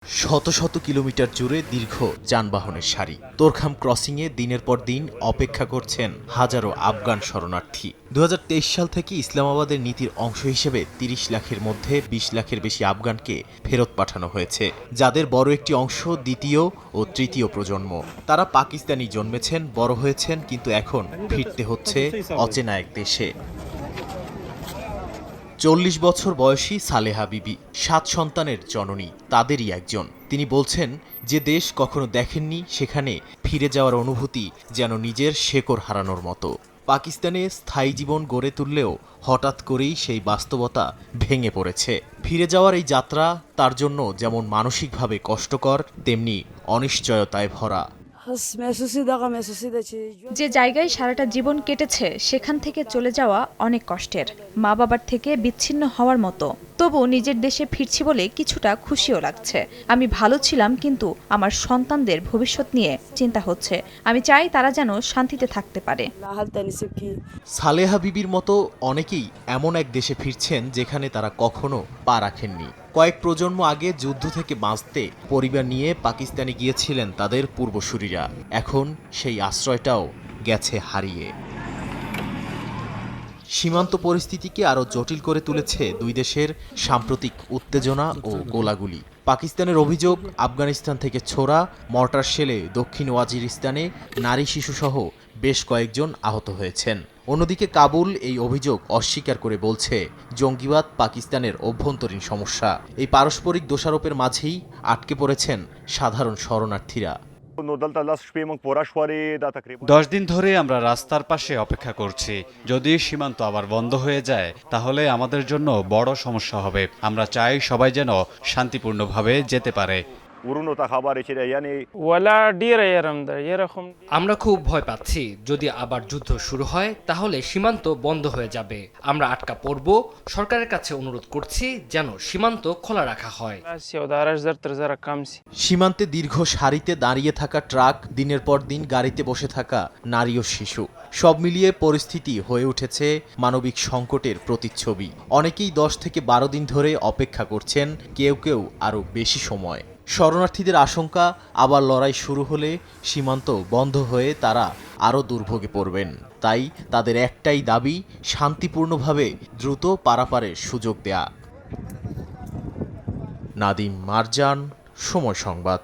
শত শত কিলোমিটার জুড়ে দীর্ঘ যানবাহনের সারি। তোরখাম ক্রসিংয়ে দিনের পর দিন অপেক্ষা করছেন হাজারো আফগান শরণার্থী। 2023 সাল থেকে ইসলামাবাদের নীতির অংশ হিসেবে 30 লাখের মধ্যে 20 লাখের বেশি আফগানকে ফেরত পাঠানো হয়েছে, যাদের বড় একটি অংশ দ্বিতীয় ও তৃতীয় প্রজন্ম। তারা পাকিস্তানি জন্মেছেন, বড় হয়েছেন, কিন্তু এখন ফিরতে হচ্ছে অচেনা এক দেশে। 40 বছর বয়সী সালেহা বিবি 7 সন্তানের জননী, তাদেরই একজন। তিনি বলছেন, যে দেশ কখনো দেখেননি সেখানে ফিরে যাওয়ার অনুভূতি যেন নিজের শেকড় হারানোর মতো। পাকিস্তানে স্থায়ী জীবন গড়ে তুললেও হঠাৎ করেই সেই বাস্তবতা ভেঙে পড়েছে। ফিরে যাওয়ার এই যাত্রা তার জন্য যেমন মানসিকভাবে কষ্টকর, তেমনি অনিশ্চয়তায় ভরা। যে জায়গায় সারাটা জীবন কেটেছে সেখান থেকে চলে যাওয়া অনেক কষ্টের, মা বাবার থেকে বিচ্ছিন্ন হওয়ার মতো। তবু নিজের দেশে ফিরছি বলে কিছুটা খুশিও লাগছে। আমি ভালো ছিলাম, কিন্তু আমার সন্তানদের ভবিষ্যৎ নিয়ে চিন্তা হচ্ছে। আমি চাই তারা যেন শান্তিতে থাকতে পারে। সালেহা বিবির মতো অনেকেই এমন এক দেশে ফিরছেন যেখানে তারা কখনো পা রাখেননি। কয়েক প্রজন্ম আগে যুদ্ধ থেকে বাঁচতে পরিবার নিয়ে পাকিস্তানে গিয়েছিলেন তাদের পূর্বসূরীরা। এখন সেই আশ্রয়টাও গেছে হারিয়ে। সীমান্ত পরিস্থিতিকে আরও জটিল করে তুলেছে দুই দেশের সাম্প্রতিক উত্তেজনা ও গোলাগুলি। পাকিস্তানের অভিযোগ, আফগানিস্তান থেকে ছোড়া মর্টার শেলে দক্ষিণ ওয়াজিরিস্তানে নারী শিশুসহ বেশ কয়েকজন আহত হয়েছেন। অন্যদিকে কাবুল এই অভিযোগ অস্বীকার করে বলছে, জঙ্গিবাদ পাকিস্তানের অভ্যন্তরীণ সমস্যা। এই পারস্পরিক দোষারোপের মাঝেই আটকে পড়েছেন সাধারণ শরণার্থীরা। 10 দিন ধরে আমরা রাস্তার পাশে অপেক্ষা করছি। যদি সীমান্ত আবার বন্ধ হয়ে যায় তাহলে আমাদের জন্য বড় সমস্যা হবে। আমরা চাই সবাই যেন শান্তিপূর্ণভাবে যেতে পারে। আমরা খুব ভয় পাচ্ছি, যদি আবার যুদ্ধ শুরু হয় তাহলে সীমান্ত বন্ধ হয়ে যাবে। আমরা আটকা পড়ব। সরকারের কাছে অনুরোধ করছি যেন সীমান্ত খোলা রাখা হয়। সীমান্তে দীর্ঘ সারিতে দাঁড়িয়ে থাকা ট্রাক, দিনের পর দিন গাড়িতে বসে থাকা নারী ও শিশু, সব মিলিয়ে পরিস্থিতি হয়ে উঠেছে মানবিক সংকটের প্রতিচ্ছবি। অনেকেই 10 থেকে 12 দিন ধরে অপেক্ষা করছেন, কেউ কেউ আরও বেশি সময়। শরণার্থীদের আশঙ্কা, আবার লড়াই শুরু হলে সীমান্ত বন্ধ হয়ে তারা আরও দুর্ভোগে পড়বেন। তাই তাদের একটাই দাবি, শান্তিপূর্ণভাবে দ্রুত পারাপারের সুযোগ দেয়া। নাদিম মারজান, সময় সংবাদ।